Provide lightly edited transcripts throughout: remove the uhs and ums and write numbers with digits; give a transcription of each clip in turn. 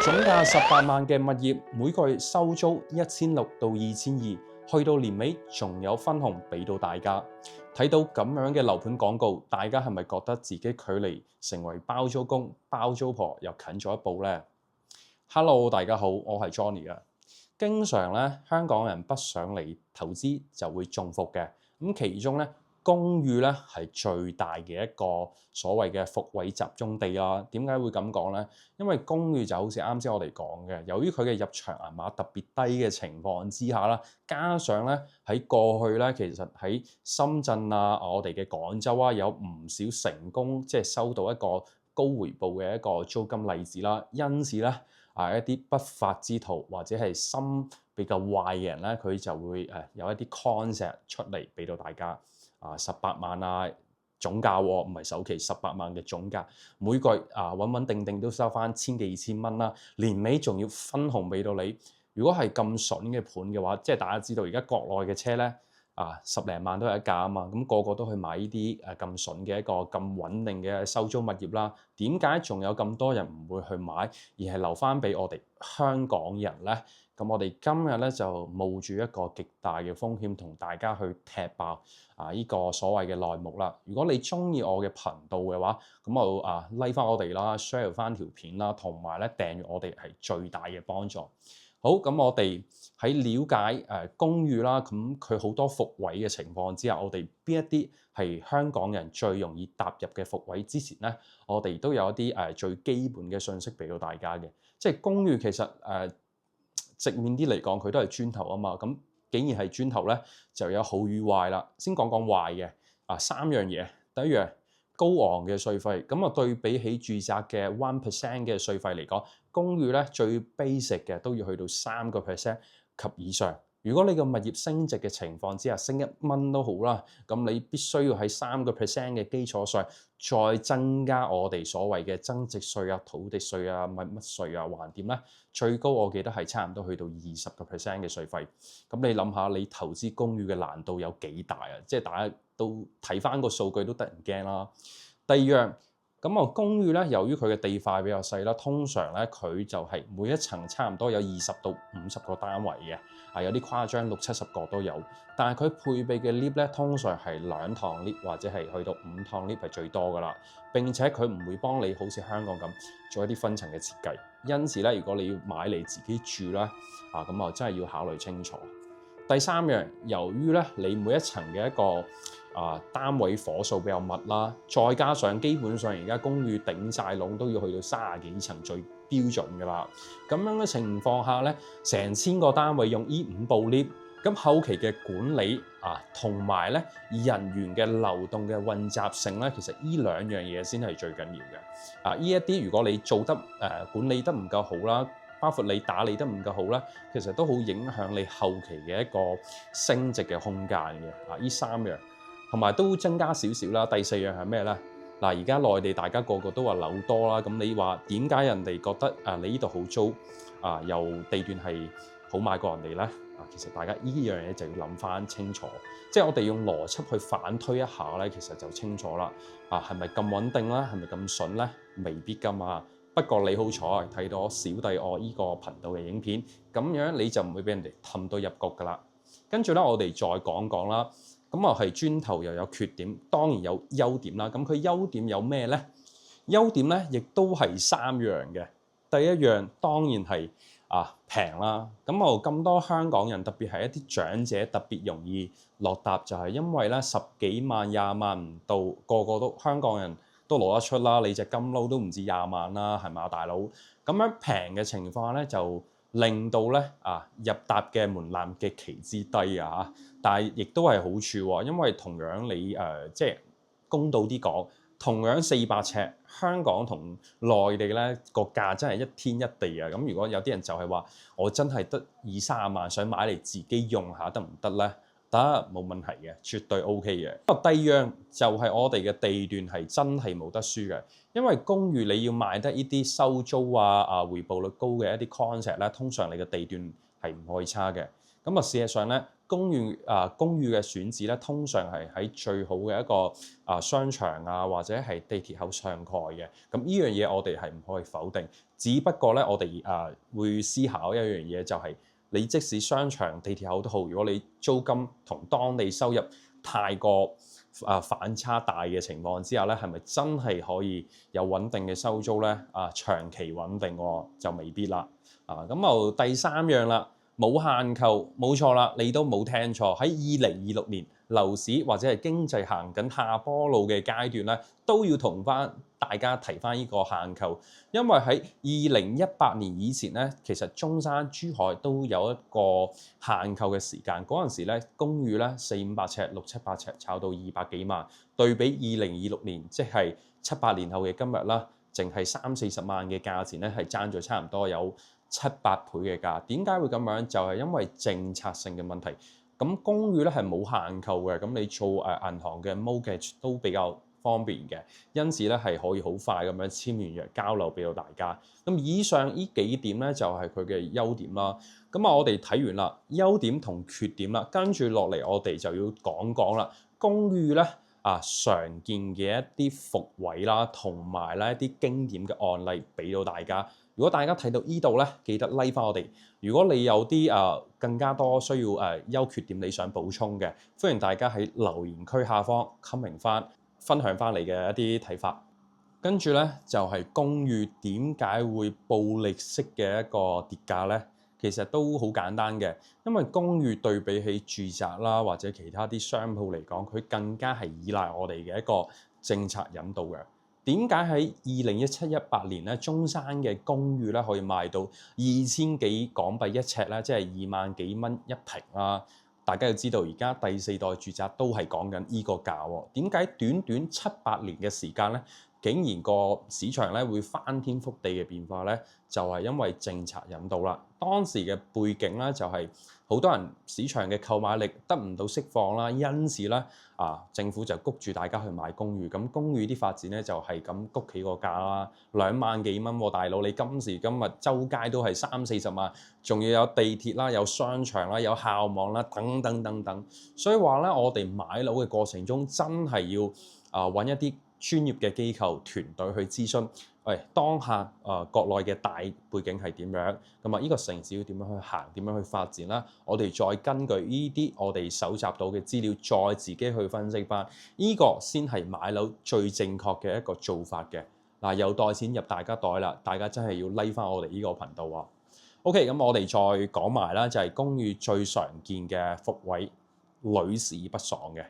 總價18萬嘅物業，每個月收租1600到2200，去到年尾仲有分紅俾到大家。睇到咁樣嘅樓盤廣告，大家係咪覺得自己距離成為包租公、包租婆又近咗一步呢？ Hello， 大家好，我係 Johnny 啊。經常咧，香港人不想嚟投資就會中伏嘅。咁其中咧，公寓咧係最大嘅一個所謂嘅伏位集中地啦。點解會咁講咧？因為公寓就好似啱先我哋講嘅，由於佢嘅入場銀碼特別低嘅情況之下啦，加上咧喺過去咧，其實喺深圳啊、我哋嘅廣州啊，有唔少成功即係收到一個高回報嘅一個租金例子啦。因此咧，一啲不法之徒或者係心比較壞嘅人咧，佢就會有一啲 concept 出嚟俾到大家18萬啊總價喎，唔係首期18萬嘅總價，每個月穩穩定定都收翻千幾2000蚊啦，年尾仲要分紅俾到你。如果係咁筍嘅盤嘅話，即係大家知道而家國內嘅車咧10零萬都有一架啊嘛，咁個個都去買呢啲咁筍嘅一個咁穩定嘅收租物業啦。點解仲有咁多人唔會去買，而係留翻俾我哋香港人咧？咁我哋今日咧就冒住一個極大嘅風險，同大家去踢爆呢個所謂嘅內幕啦。如果你中意我嘅頻道嘅話，咁我like 翻我哋啦 ，share 翻條片啦，同埋咧訂閱我哋係最大嘅幫助。好，咁我哋喺了解公寓啦，咁佢好多伏位嘅情況之下，我哋邊一啲係香港人最容易踏入嘅伏位之前咧，我哋都有一啲最基本嘅信息俾到大家嘅。即係公寓其實直面啲嚟講，佢都係磚頭啊嘛。咁竟然係磚頭咧，就有好與壞啦。先講講壞嘅3樣嘢。第一樣，高昂嘅稅費，咁對比起住宅嘅1% 嘅稅費嚟講，公寓咧最 basic 嘅都要去到3% 及以上。如果你個物業升值嘅情況之下，升1蚊都好啦，咁你必須要喺3% 嘅基礎上，再增加我哋所謂嘅增值稅啊、土地稅啊、乜稅啊，橫掂咧？最高我記得係差唔多去到20% 嘅稅費。咁你諗下，你投資公寓嘅難度有幾大啊？即係大家都睇翻個數據都得人驚啦。第二樣，咁公寓咧，由於佢嘅地塊比較細啦，通常咧佢就係每一層差唔多有20到50個單位嘅，有啲誇張60-70個都有。但係佢配備嘅 lift 咧，通常係2趟 lift 或者係去到5趟 lift 係最多噶啦。並且佢唔會幫你好似香港咁做一啲分層嘅設計。因此咧，如果你要買嚟自己住啦，咁真係要考慮清楚。第三樣，由於咧你每一層嘅一個單位伙數比較密啦，再加上基本上而家公寓頂晒籠都要去到30幾層最標準㗎啦。咁樣嘅情況下咧，成千個單位用呢5部 lift，咁後期嘅管理同埋咧人員嘅流動嘅混雜性咧，其實呢2樣嘢先係最緊要嘅。呢一啲如果你做得管理得唔夠好啦，包括你打理得唔夠好啦，其實都好影響你後期嘅一個升值嘅空間嘅。呢3樣。同埋都增加少少啦。第4樣係咩咧？而家內地大家個個都話樓多啦，咁你話點解人哋覺得你呢度好租又地段係好買過人哋咧？其實大家呢樣嘢就要諗翻清楚，即係我哋用邏輯去反推一下咧，其實就清楚啦。係咪咁穩定啦？係咪咁筍咧？未必㗎嘛。不過你好彩睇到小弟我呢個頻道嘅影片，咁樣你就唔會俾人哋氹到入局㗎啦。跟住咧，我哋再講講啦。咁係磚頭又有缺點，當然有優點啦。咁佢優點有咩咧？優點咧，亦都係3樣嘅。第一樣當然係平啦。咁多香港人，特別係一啲長者，特別容易落搭，就係因為咧10幾萬、20萬唔到，個個都香港人都攞得出啦。你隻金撈都唔止20萬啦，係嘛，大佬？咁樣平嘅情況咧就令到咧入搭嘅門檻極其之低但係亦都係好處喎，因為同樣你即係公道啲講，同樣400尺，香港同內地咧個價真係一天一地啊！咁如果有啲人就係話，我真係得20-30萬想買嚟自己用下得唔得咧？得，冇問題嘅，絕對 OK 嘅。不過第二樣就係我哋嘅地段係真係冇得輸嘅，因為公寓你要賣得呢啲收租回報率高嘅一啲 concept 咧，通常你嘅地段係唔可以差嘅。事實上咧，公寓嘅選址咧，通常係喺最好嘅一個商場啊，或者係地鐵口上蓋嘅。咁呢樣嘢我哋係唔可以否定，只不過咧我哋會思考一樣嘢，就係你即使商場、地鐵口都好，如果你租金同當地收入太過反差大嘅情況之下咧，係咪真係可以有穩定嘅收租咧？長期穩定就未必啦。咁就第三樣啦，冇限購，冇錯啦，你都冇聽錯。喺2026年樓市或者係經濟行緊下坡路嘅階段咧，都要同大家提翻呢個限購，因為喺2018年以前咧，其實中山、珠海都有一個限購嘅時間。嗰陣時咧，公寓咧400-500尺、600-700尺炒到200幾萬，對比2026年，即係7-8年後嘅今日啦，淨係30-40萬嘅價錢咧，係爭咗差唔多有7-8倍嘅價。點解會咁樣？就係因為政策性嘅問題。咁公寓咧係冇限購嘅，咁你做銀行嘅 mortgage 都比較方便嘅，因此咧係可以好快咁樣簽完約交流俾到大家。咁以上呢幾點咧就係佢嘅優點啦。咁我哋睇完啦，優點同缺點啦，跟住落嚟我哋就要講啦，公寓咧常見嘅一啲伏位啦，同埋咧一啲經典嘅案例俾到大家。如果大家睇到呢度咧，記得 like 翻我哋。如果你有啲更加多需要優缺點你想補充嘅，歡迎大家喺留言區下方 comment 翻，分享翻你嘅一啲睇法。跟住咧就係公寓點解會暴力式嘅一個跌價咧？其實都好簡單嘅，因為公寓對比起住宅啦或者其他啲商鋪嚟講，佢更加係依賴我哋嘅一個政策引導嘅。點解喺2017-18年咧，中山嘅公寓咧可以賣到2000幾港幣一尺咧，即係2萬幾蚊一平啦？大家要知道，而家第四代住宅都係講緊依個價喎。點解短短7-8年嘅時間咧，竟然個市場咧會翻天覆地嘅變化咧？就係因為政策引導啦。當時嘅背景咧就係好多人市場嘅購買力得唔到釋放啦，因此咧政府就谷住大家去買公寓。咁公寓啲發展咧就係咁谷起個價啦，2萬幾蚊喎，大佬，你今時今日周街都係30-40萬，仲要有地鐵啦、有商場啦、有校網啦，等等等等。所以話咧，我哋買樓嘅過程中真係要揾一啲專業嘅機構團隊去諮詢。喂，當下國內嘅大背景係點樣？咁呢個城市要點樣去行？點樣去發展啦？我哋再根據呢啲我哋搜集到嘅資料，再自己去分析翻，呢個先係買樓最正確嘅一個做法嘅。又袋錢入大家袋啦，大家真係要 like 翻我哋呢個頻道啊。OK，咁我哋再講埋啦，就係公寓最常見嘅伏位，屢試不爽嘅。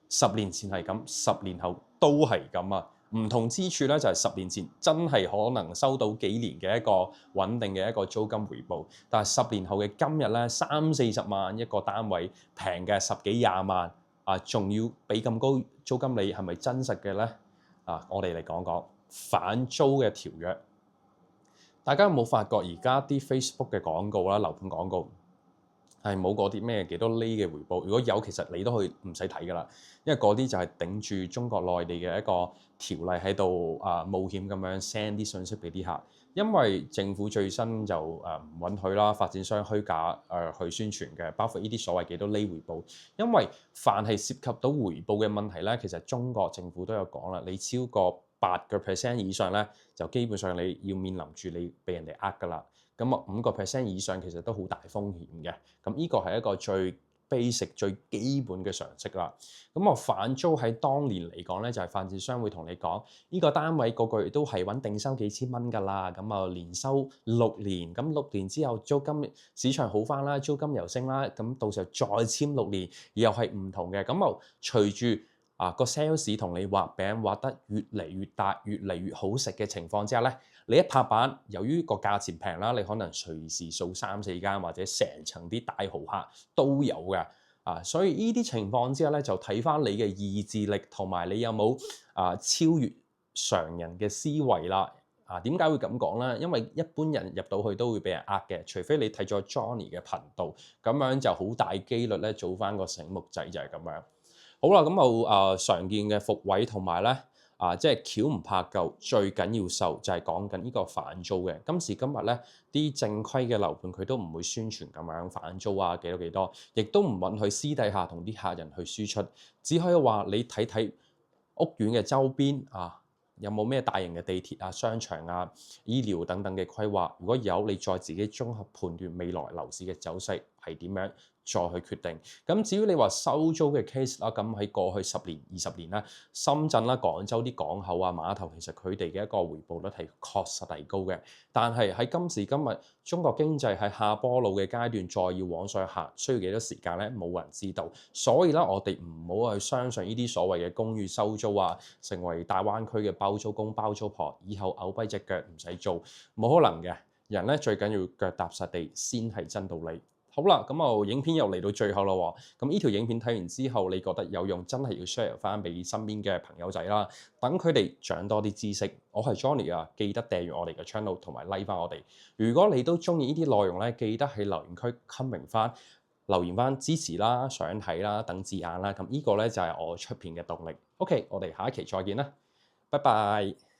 10年前係咁，10年後都係咁啊！唔同之處咧，就係10年前真係可能收到幾年嘅一個穩定嘅一個租金回報，但係10年後嘅今日咧，30-40萬一個單位，平嘅10幾20萬仲要俾咁高租金，你係咪真實嘅咧？我哋嚟講講反租嘅條約。大家有冇發覺而家啲 Facebook 嘅廣告啦、樓盤廣告係冇嗰啲咩幾多厘嘅回報？如果有，其實你都可以唔使睇㗎啦，因為嗰啲就係頂住中國內地嘅一個條例喺度冒險咁樣 send 啲信息俾啲客。因為政府最新就唔允許啦，發展商虛假去宣傳嘅，包括呢啲所謂幾多厘回報。因為凡係涉及到回報嘅問題咧，其實中國政府都有講啦，你超過8% 以上咧，就基本上你要面臨住你被人哋呃㗎啦。咁5% 以上其實都好大風險嘅。咁呢個係一個最 basic 最基本嘅常識啦。咁反租喺當年嚟講咧，就係發展商會同你講，呢個單位個月都係穩定收幾千蚊㗎啦。咁連收6年，咁6年之後租金市場好翻啦，租金又升啦，咁到時候再簽6年又係唔同嘅。咁隨住個 sales 同你畫餅畫得越嚟越大、越嚟越好食嘅情況之下咧，你一拍板，由於個價錢平啦，你可能隨時掃3-4間或者成層啲大豪客都有嘅。所以呢啲情況之下咧，就睇翻你嘅意志力同埋你有冇超越常人嘅思維啦。點解會咁講咧？因為一般人入到去都會俾人呃嘅，除非你睇咗 Johnny 嘅頻道，咁樣就好大機率咧做翻個醒目仔就係咁樣。好啦，咁常見嘅伏位同埋咧即係橋唔怕舊，最緊要受，就係講緊呢個反租嘅。今時今日咧，啲正規嘅樓盤佢都唔會宣傳咁樣反租啊，幾多幾多，亦都唔允許私底下同啲客人去輸出，只可以話你睇睇屋苑嘅周邊啊，有冇咩大型嘅地鐵啊、商場啊、醫療等等嘅規劃？如果有，你再自己綜合判斷未來樓市嘅走勢係點樣，再去決定。咁至於你話收租嘅 case 啦，咁喺過去10年、20年啦，深圳啦、廣州啲港口啊、碼頭，其實佢哋嘅一個回報率係確實係高嘅。但係喺今時今日，中國經濟喺下坡路嘅階段，再要往上行，需要幾多時間咧？冇人知道。所以咧，我哋唔好去相信呢啲所謂嘅公寓收租啊，成為大灣區嘅包租公包租婆，以後嘔跛隻腳唔使做，冇可能嘅。人咧最緊要腳踏實地先係真道理。好啦，咁影片又嚟到最後啦喎，咁呢條影片睇完之後，你覺得有用，真係要 share 翻俾身邊嘅朋友仔啦，等佢哋長多啲知識。我係 Johnny 啊，記得訂閱我哋嘅 channel 同埋 like 翻我哋。如果你都中意呢啲內容咧，記得喺留言區 comment 翻留言翻支持啦、想睇啦、等字眼啦，咁呢個咧就係我出片嘅動力。OK，我哋下一期再見啦，拜拜。